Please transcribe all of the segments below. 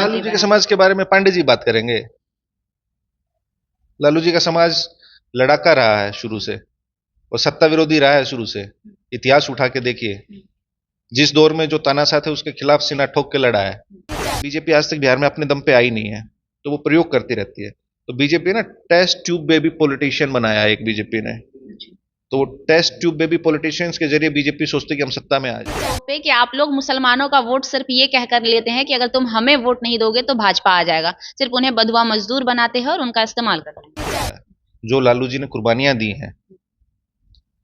लालू जी के समाज के बारे में पांडे जी बात करेंगे। लालू जी का समाज लड़ाका रहा है शुरू से और सत्ता विरोधी रहा है शुरू से। इतिहास उठा के देखिए, जिस दौर में जो तानाशाह थे उसके खिलाफ सीना ठोक के लड़ा है। बीजेपी आज तक बिहार में अपने दम पे आई नहीं है, तो वो प्रयोग करती रहती है। तो बीजेपी ना टेस्ट ट्यूब बेबी पॉलिटिशियन बनाया है एक बीजेपी ने। तो टेस्ट ट्यूब बेबी पॉलिटिशियंस के जरिए बीजेपी सोचती है कि हम सत्ता में आ जाए। पे कि आप लोग मुसलमानों का वोट सिर्फ ये कहकर लेते हैं कि अगर तुम हमें वोट नहीं दोगे तो भाजपा आ जाएगा, सिर्फ उन्हें बधवा मजदूर बनाते हैं और उनका इस्तेमाल करते हैं। जो लालू जी ने कुर्बानियां दी हैं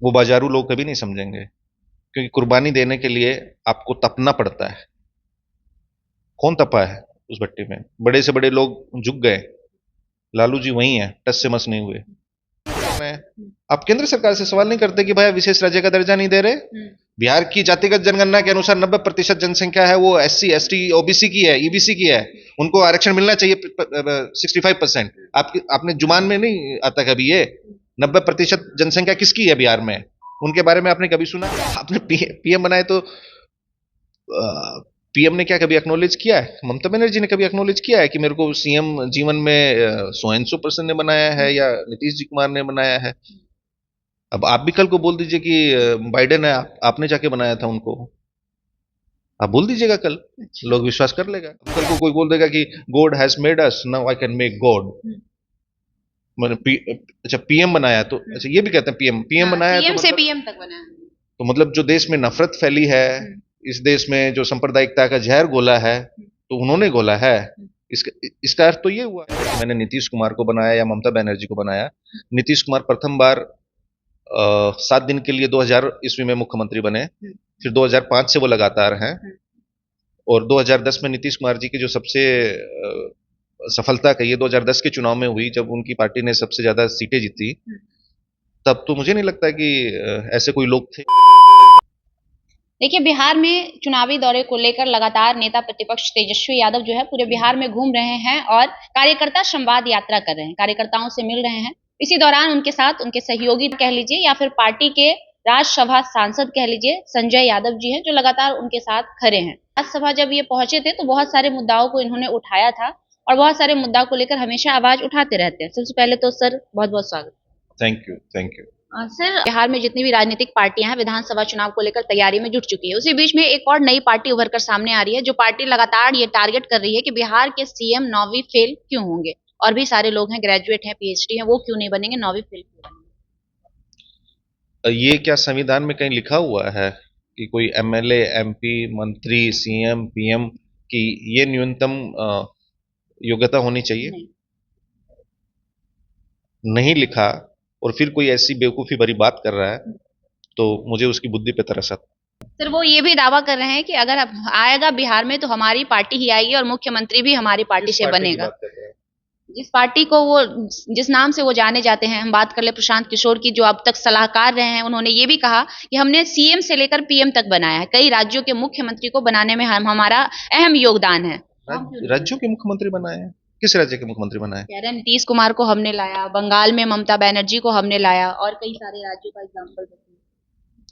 वो बाजारू लोग कभी नहीं समझेंगे, क्योंकि कुर्बानी देने के लिए आपको तपना पड़ता है। कौन तपा है उस भट्टी में? बड़े से बड़े लोग झुक गए, लालू जी वही है, टस से मस नहीं हुए। आप केंद्र सरकार से सवाल नहीं करते कि भाई विशेष राज्य का दर्जा नहीं दे रहे। बिहार की जातिगत जनगणना के अनुसार 90% जनसंख्या है वो SC ST OBC की है, EBC की है। उनको आरक्षण मिलना चाहिए 65%। आपने जुबान में नहीं आता कभी ये 90% जनसंख्या किसकी है बिहार में? उनके बारे में आपने कभी सुना? आपने PM बनाए तो PM ने क्या कभी एक्नोलेज किया है? ममता बनर्जी ने कभी एक्नोलेज किया है कि मेरे को CM जीवन में सो एंड सो पर्सन ने बनाया है या नीतीश जी कुमार ने बनाया है? अब आप भी कल को बोल दीजिए कि बाइडेन है, आपने जाके बनाया था उनको। आप बोल दीजिएगा कल, लोग विश्वास कर लेगा। कल को कोई बोल देगा कि God has made us, now I can make God. मैंने अच्छा PM बनाया तो अच्छा ये भी कहते हैं PM बनाया PM तो से मतलब, PM तक बनाया। तो मतलब जो देश में नफरत फैली है, इस देश में जो सांप्रदायिकता का जहर घोला है, तो उन्होंने घोला है। इसका अर्थ तो ये हुआ कि मैंने नीतीश कुमार को बनाया या ममता बनर्जी को बनाया। नीतीश कुमार प्रथम बार 7 दिन के लिए 2000 ईस्वी में मुख्यमंत्री बने, फिर 2005 से वो लगातार हैं, और 2010 में नीतीश कुमार जी की जो सबसे सफलता कही 2010 के चुनाव में हुई, जब उनकी पार्टी ने सबसे ज्यादा सीटें जीती। तब तो मुझे नहीं लगता कि ऐसे कोई लोग थे। देखिए, बिहार में चुनावी दौरे को लेकर लगातार नेता प्रतिपक्ष तेजस्वी यादव जो है पूरे बिहार में घूम रहे हैं और कार्यकर्ता संवाद यात्रा कर रहे हैं, कार्यकर्ताओं से मिल रहे हैं। इसी दौरान उनके साथ उनके सहयोगी कह लीजिए या फिर पार्टी के राज्यसभा सांसद कह लीजिए संजय यादव जी हैं, जो लगातार उनके साथ खड़े हैं। राज्यसभा जब ये पहुंचे थे तो बहुत सारे मुद्दाओं को इन्होंने उठाया था और बहुत सारे मुद्दाओं को लेकर हमेशा आवाज उठाते रहते हैं। सबसे पहले तो सर बहुत बहुत स्वागत। Thank you, thank you. Sir, Bihar में जितनी भी राजनीतिक पार्टियां हैं विधानसभा चुनाव को लेकर तैयारी में जुट चुकी है। उसी बीच में एक और नई पार्टी उभर कर सामने आ रही है, जो पार्टी लगातार ये टारगेट कर रही है कि बिहार के CM 9वीं फेल क्यों होंगे, और भी सारे लोग हैं, ग्रेजुएट हैं, PhD हैं, वो क्यों नहीं बनेंगे, 9वीं फेल क्यों बनेंगे? ये क्या संविधान में कहीं लिखा हुआ है कि कोई MLA MP मंत्री CM PM की ये न्यूनतम योग्यता होनी चाहिए? नहीं लिखा, और फिर कोई ऐसी बेवकूफी भरी बात कर रहा है तो मुझे उसकी बुद्धि पे तरस आता। सर, वो ये भी दावा कर रहे हैं कि अगर आएगा बिहार में तो हमारी पार्टी ही आएगी और मुख्यमंत्री भी हमारी पार्टी से बनेगा। जिस पार्टी को वो जिस नाम से वो जाने जाते हैं, हम बात कर ले प्रशांत किशोर की, जो अब तक सलाहकार रहे हैं, उन्होंने ये भी कहा कि हमने CM से लेकर PM तक बनाया है, कई राज्यों के मुख्यमंत्री को बनाने में हमारा अहम योगदान है। राज्यों के मुख्यमंत्री बनाए हैं? किस राज्य के मुख्यमंत्री बनाए? कह रहे हैं नीतीश कुमार को हमने लाया, बंगाल में ममता बनर्जी को हमने लाया, और कई सारे राज्यों का एग्जाम्पल।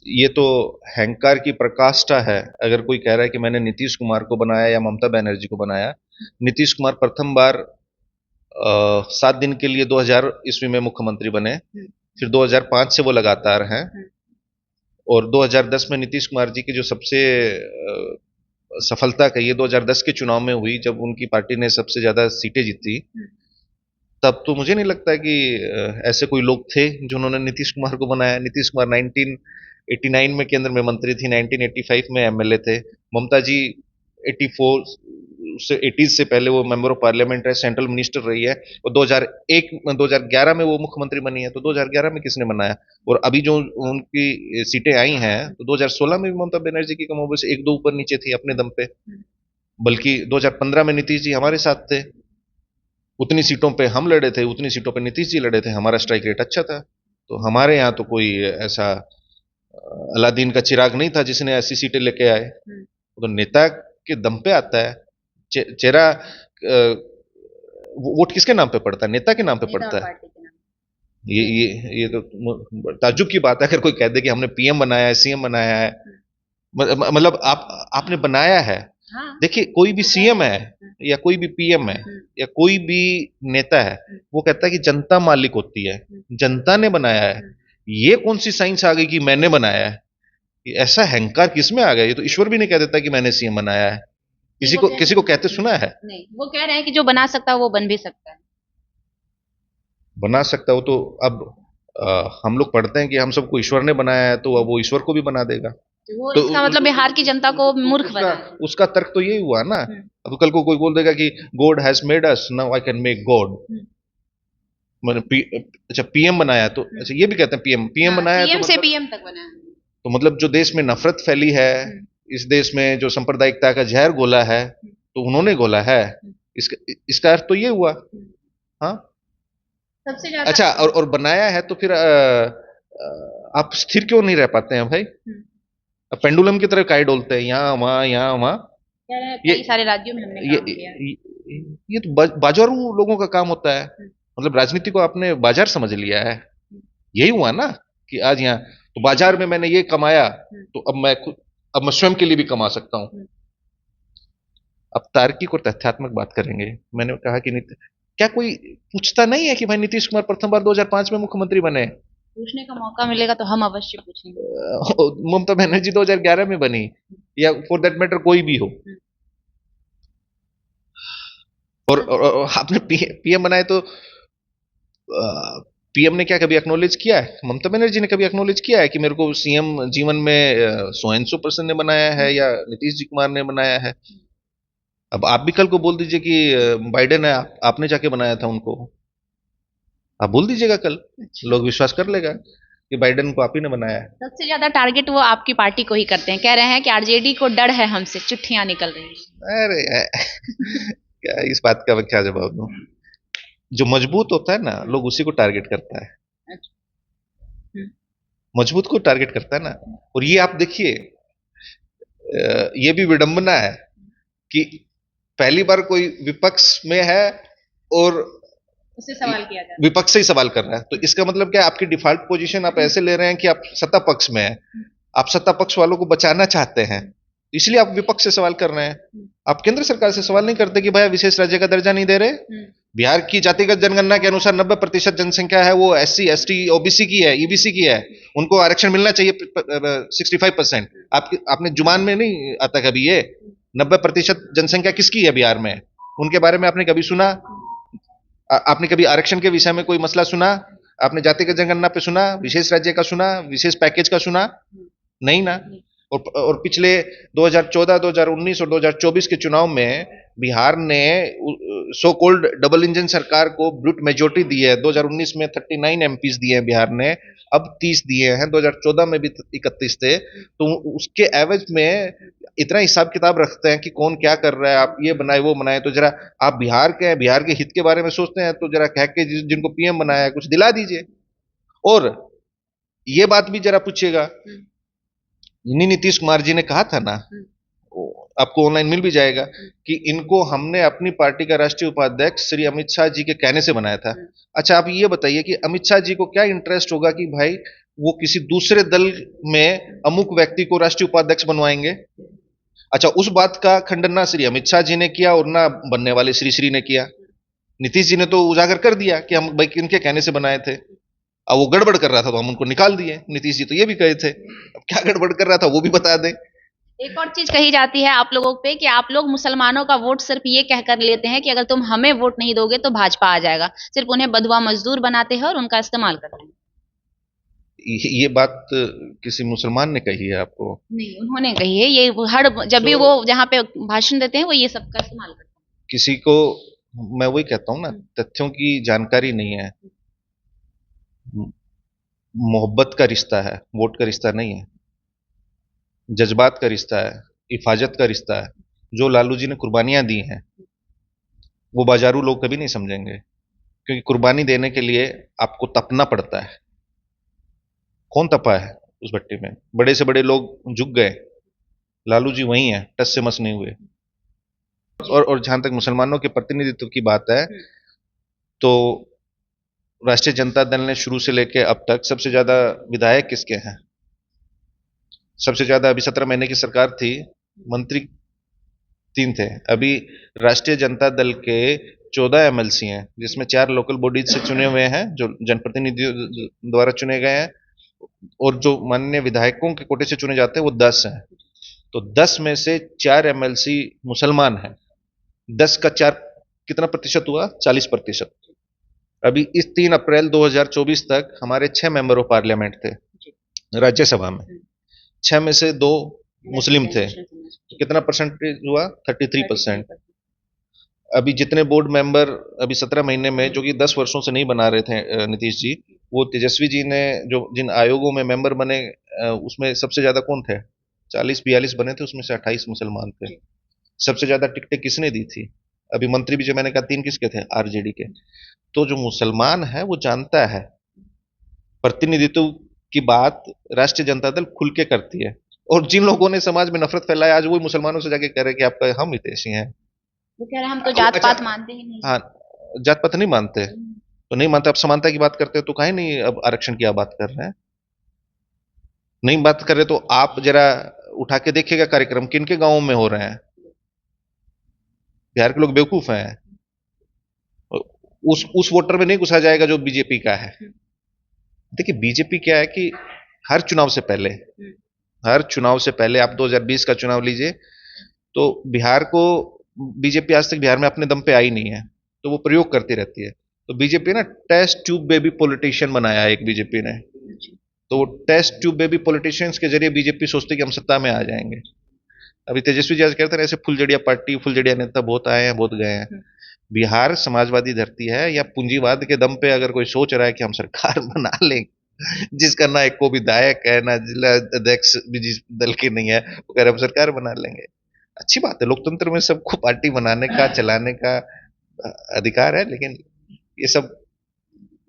ये तो अहंकार की प्रकाष्ठा है। अगर कोई कह रहा है कि मैंने नीतीश कुमार को बनाया या ममता बनर्जी को बनाया। नीतीश कुमार प्रथम बार 7 दिन के लिए 2000 ईस्वी में मुख्यमंत्री बने, फिर 2005 से वो लगातार हैं, और 2010 में नीतीश कुमार जी की जो सबसे सफलता कही 2010 के चुनाव में हुई, जब उनकी पार्टी ने सबसे ज्यादा सीटें जीती। तब तो मुझे नहीं लगता कि ऐसे कोई लोग थे जिन्होंने नीतीश कुमार को बनाया। नीतीश कुमार 1989 में केंद्र में मंत्री थी, 1985 में MLA थे। ममता जी 84 से 80 से पहले वो मेंबर ऑफ पार्लियामेंट है, सेंट्रल मिनिस्टर रही है, और 2011 में वो मुख्यमंत्री बनी है। तो 2011 में किसने बनाया? और अभी जो उनकी सीटें आई हैं, तो 2016 में भी ममता बनर्जी की कमोबेश से 1-2 ऊपर नीचे थी अपने दम पे, बल्कि 2015 में नीतीश जी हमारे साथ थे। उतनी सीटों पे हम लड़े थे, उतनी सीटों पे नीतीश जी लड़े थे, हमारा स्ट्राइक रेट अच्छा था। तो हमारे यहाँ तो कोई ऐसा अलादीन का चिराग नहीं था जिसने ऐसी सीटें लेके आए। तो नेता के दम पे आता है। चेहरा वोट किसके नाम पे पड़ता है? नेता के नाम पे पड़ता है। ये तो ताज्जुब की बात है अगर कोई कह दे कि हमने PM बनाया है, CM बनाया है। मतलब आपने बनाया है, हाँ। देखिए, कोई भी सीएम है या कोई भी पीएम है या कोई भी नेता है, वो कहता है कि जनता मालिक होती है, जनता ने बनाया है। ये कौन सी साइंस आ गई कि मैंने बनाया है? ऐसा अहंकार किस में आ गया? ये तो ईश्वर भी नहीं कह देता कि मैंने सीएम बनाया है। नहीं, वो किसी को कहते सुना है? नहीं, वो कह रहे हैं कि जो बना सकता है वो बन भी सकता है। बना सकता हो तो अब हम लोग पढ़ते हैं कि हम सबको ईश्वर ने बनाया है, तो अब वो ईश्वर को भी बना देगा। तो वो तो इसका मतलब बिहार की जनता को मूर्ख उसका बना। उसका तर्क तो यही हुआ ना। अब कल को कोई बोल देगा कि God has made us, now I can make God. मैंने अच्छा पीएम बनाया तो अच्छा, ये भी कहते हैं पीएम पीएम बनाया तो पीएम से मतलब, पीएम तक बना है। तो मतलब जो देश में नफरत फैली है, इस देश में जो सांप्रदायिकता का जहर घोला है, तो उन्होंने घोला है। इसका इसका अर्थ तो ये हुआ। हाँ। सबसे ज्यादा अच्छा, और बनाया है तो फिर आप स्थिर क्यों नहीं रह पाते हैं भाई? अब पेंडुलम की तरह काहे डोलते हैं, यहाँ वहां। कह रहे हैं ये कई सारे राज्यों में हमने ये काम किया। ये तो बाजारू लोगों का काम होता है। मतलब राजनीति को आपने बाजार समझ लिया है। यही हुआ ना कि आज यहाँ तो बाजार में मैंने ये कमाया, तो अब मैं स्वयं के लिए भी कमा सकता हूँ। अब तार्किक और तथ्यात्मक बात करेंगे। मैंने कहा कि क्या कोई पूछता नहीं है कि भाई नीतीश कुमार प्रथम बार 2005 में मुख्यमंत्री बने? पूछने का मौका मिलेगा तो हम अवश्य पूछेंगे। ममता बनर्जी 2011 में बनी, या फॉर दैट मैटर कोई भी हो। और आपने पीएम बनाए तो पीएम ने क्या कभी एक्नोलेज किया है? ममता बनर्जी ने कभी एक्नोलेज किया है कि मेरे को सीएम जीवन में सो एंड सो पर्सन ने बनाया है या नीतीश जी कुमार ने बनाया है? अब आप भी कल को बोल दीजिए कि बाइडेन है, आपने जाके बनाया था उनको। आप बोल दीजिएगा कल, लोग विश्वास कर लेगा कि बाइडेन को आप ही ने बनाया है। सबसे ज्यादा टारगेट वो आपकी पार्टी को ही करते हैं। कह रहे हैं कि आरजेडी को डर है हमसे, चिट्ठियां निकल रही हैं। अरे क्या इस बात का मैं क्या जवाब दूं? जो मजबूत होता है ना, लोग उसी को टारगेट करता है। अच्छा। हम्म। मजबूत को टारगेट करता है ना। और ये आप देखिए, ये भी विडंबना है कि पहली बार कोई विपक्ष में है और उससे सवाल किया जाता है। विपक्ष से ही सवाल कर रहा है। तो इसका मतलब क्या है? आपकी डिफॉल्ट पोजीशन आप ऐसे ले रहे हैं कि आप सत्ता पक्ष में है, आप सत्ता पक्ष वालों को बचाना चाहते हैं, इसलिए आप विपक्ष से सवाल कर रहे हैं। आप केंद्र सरकार से सवाल नहीं करते कि भाई विशेष राज्य का दर्जा नहीं दे रहे। बिहार की जातिगत जनगणना के अनुसार 90% जनसंख्या है वो एससी एसटी ओबीसी की है, ईबीसी की है। उनको आरक्षण मिलना चाहिए 65%। आपने जुबान में नहीं आता कभी ये? 90% जनसंख्या किसकी है बिहार में? उनके बारे में आपने कभी सुना? आपने कभी आरक्षण के विषय में कोई मसला सुना? आपने जातिगत जनगणना पे सुना? विशेष राज्य का सुना? विशेष पैकेज का सुना? नहीं ना। और पिछले 2014, 2019 और 2024 के चुनाव में बिहार ने सो कॉल्ड डबल इंजन सरकार को ब्रूट मेजोरिटी दी है। 2019 में 39 एमपीज दिए हैं बिहार ने, अब 30 दिए हैं। 2014 में भी 31 थे। तो उसके एवज में इतना हिसाब किताब रखते हैं कि कौन क्या कर रहा है, आप ये बनाए वो बनाए। तो जरा आप बिहार के बिहार के हित के बारे में सोचते हैं तो जरा कह के जिनको पीएम बनाया है कुछ दिला दीजिए। और ये बात भी जरा पूछिएगा, नीतीश कुमार जी ने कहा था ना, आपको ऑनलाइन मिल भी जाएगा, कि इनको हमने अपनी पार्टी का राष्ट्रीय उपाध्यक्ष श्री अमित शाह जी के कहने से बनाया था। अच्छा, आप ये बताइए कि अमित शाह जी को क्या इंटरेस्ट होगा कि भाई वो किसी दूसरे दल में अमुक व्यक्ति को राष्ट्रीय उपाध्यक्ष बनवाएंगे? अच्छा, उस बात का खंडन ना श्री अमित शाह जी ने किया और ना बनने वाले श्री ने किया। नीतीश जी ने तो उजागर कर दिया कि हम भाई किनके कहने से बनाए थे। अब वो गड़बड़ कर रहा था तो हम उनको निकाल दिए। नीतीश जी तो ये भी कहे थे, अब क्या गड़बड़ कर रहा था वो भी बता दें। एक और चीज कही जाती है आप लोगों पे कि आप लोग मुसलमानों का वोट सिर्फ ये कहकर लेते हैं कि अगर तुम हमें वोट नहीं दोगे तो भाजपा आ जाएगा। सिर्फ उन्हें बधुआ मजदूर बनाते हैं और उनका इस्तेमाल करते हैं। ये बात किसी मुसलमान ने कही है आपको? नहीं, उन्होंने कही है। ये हर जब भी वो जहाँ पे भाषण देते हैं वो ये सबका इस्तेमाल करते हैं। किसी को, मैं वही कहता हूँ ना, तथ्यों की जानकारी नहीं है। मोहब्बत का रिश्ता है, वोट का रिश्ता नहीं है। जज्बात का रिश्ता है, हिफाजत का रिश्ता है। जो लालू जी ने कुर्बानियां दी हैं वो बाजारू लोग कभी नहीं समझेंगे, क्योंकि कुर्बानी देने के लिए आपको तपना पड़ता है। कौन तपा है उस भट्टी में? बड़े से बड़े लोग झुक गए, लालू जी वही हैं, टस से मस नहीं हुए। और जहां तक मुसलमानों के प्रतिनिधित्व की बात है, तो राष्ट्रीय जनता दल ने शुरू से लेकर अब तक सबसे ज्यादा विधायक किसके हैं? सबसे ज्यादा, अभी 17 महीने की सरकार थी, मंत्री 3 थे। अभी राष्ट्रीय जनता दल के 14 एमएलसी हैं, जिसमें 4 लोकल बॉडीज से चुने हुए हैं जो जनप्रतिनिधियों द्वारा चुने गए हैं, और जो माननीय विधायकों के कोटे से चुने जाते हैं वो 10 हैं। तो 10 में से 4 एमएलसी मुसलमान हैं। 10 का 4 कितना प्रतिशत हुआ? 40%। अभी इस 3 अप्रैल 2024 तक हमारे 6 मेंबर ऑफ पार्लियामेंट थे राज्यसभा में। 6 में से 2 मुस्लिम थे, तो कितना परसेंटेज हुआ? 33%। अभी जितने बोर्ड मेंबर अभी 17 महीने में, जो कि 10 वर्षों से नहीं बना रहे थे नीतीश जी, वो तेजस्वी जी ने जो जिन आयोगों में मेंबर बने, उसमें सबसे ज्यादा कौन थे? 40-42 बने थे, उसमें से 28 मुसलमान थे। सबसे ज्यादा टिकटें किसने दी थी? अभी मंत्री भी जो मैंने कहा 3 किसके थे? आरजेडी के। तो जो मुसलमान है वो जानता है प्रतिनिधित्व की बात राष्ट्रीय जनता दल खुल के करती है। और जिन लोगों ने समाज में नफरत फैलाया, आज वही मुसलमानों से जाके कह रहे हैं कि आपका हम हितैषी हैं। वो कह रहे हैं हम तो जात अच्छा, पात मानते ही नहीं। हाँ, जात पात नहीं मानते तो नहीं मानते, अब समानता की बात करते हो तो काहे नहीं अब आरक्षण की आप बात कर रहे हैं? नहीं बात कर रहे तो आप जरा उठा के देखिएगा कार्यक्रम किन के गांवों में हो रहे हैं। बिहार के लोग बेवकूफ हैं। उस वोटर में नहीं घुसा जाएगा जो बीजेपी का है। देखिए बीजेपी क्या है कि हर चुनाव से पहले, हर चुनाव से पहले आप 2020 का चुनाव लीजिए, तो बिहार को बीजेपी आज तक बिहार में अपने दम पे आई नहीं है, तो वो प्रयोग करती रहती है। तो बीजेपी ना टेस्ट ट्यूब बेबी पॉलिटिशियन बनाया है एक बीजेपी ने। तो वो टेस्ट ट्यूब बेबी पॉलिटिशियंस के जरिए बीजेपी सोचती है कि हम सत्ता में आ जाएंगे। अभी तेजस्वी जी आज कहते हैं ऐसे फुलझड़िया पार्टी, फुलझड़िया नेता बहुत आए हैं, बहुत गए हैं। बिहार समाजवादी धरती है, या पूंजीवाद के दम पे अगर कोई सोच रहा है कि हम सरकार बना लेंगे, जिसका ना एक को विधायक है ना जिला अध्यक्ष भी जिस दल के नहीं है, वो कह रहे हम सरकार बना लेंगे। अच्छी बात है, लोकतंत्र में सबको पार्टी बनाने का, चलाने का अधिकार है, लेकिन ये सब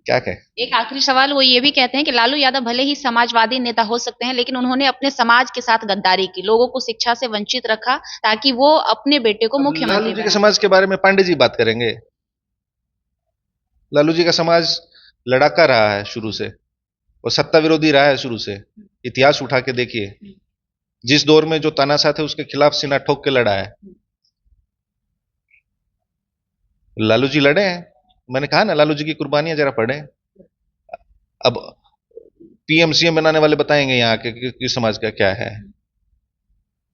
क्या कहें। एक आखिरी सवाल, वो ये भी कहते हैं कि लालू यादव भले ही समाजवादी नेता हो सकते हैं, लेकिन उन्होंने अपने समाज के साथ गद्दारी की, लोगों को शिक्षा से वंचित रखा ताकि वो अपने बेटे को अब मुख्यमंत्री लालू जी के बनाए। समाज के बारे में पांडे जी बात करेंगे? लालू जी का समाज लड़ाका रहा है शुरू से, और सत्ता विरोधी रहा है शुरू से। इतिहास उठा के देखिए, जिस दौर में जो तानाशाह थे उसके खिलाफ सीना ठोक के लड़ा है। लालू जी लड़े हैं, मैंने कहा ना लालू जी की कुर्बानियां जरा पढ़े। अब पीएम सीएम बनाने वाले बताएंगे यहाँ के किस समाज का क्या है,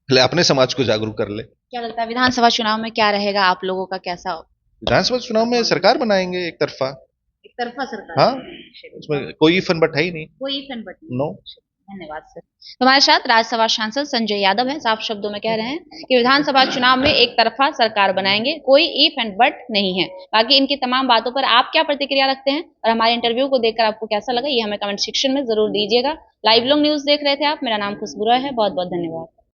पहले अपने समाज को जागरूक कर ले। क्या लगता है विधानसभा चुनाव में क्या रहेगा, आप लोगों का कैसा? विधानसभा चुनाव में सरकार बनाएंगे एक तरफा। एक तरफा सरकार? हाँ, उसमें कोई फन बट है ही नहीं। कोई फन बट नहीं। नो। धन्यवाद सर। तो हमारे साथ राज्यसभा सांसद संजय यादव हैं, साफ शब्दों में कह रहे हैं कि विधानसभा चुनाव में एक तरफा सरकार बनाएंगे, कोई इफ एंड बट नहीं है। बाकी इनकी तमाम बातों पर आप क्या प्रतिक्रिया रखते हैं और हमारे इंटरव्यू को देखकर आपको कैसा लगा, ये हमें कमेंट सेक्शन में जरूर दीजिएगा। लाइव लोग न्यूज देख रहे थे आप, मेरा नाम खुशबू रॉय है, बहुत बहुत धन्यवाद।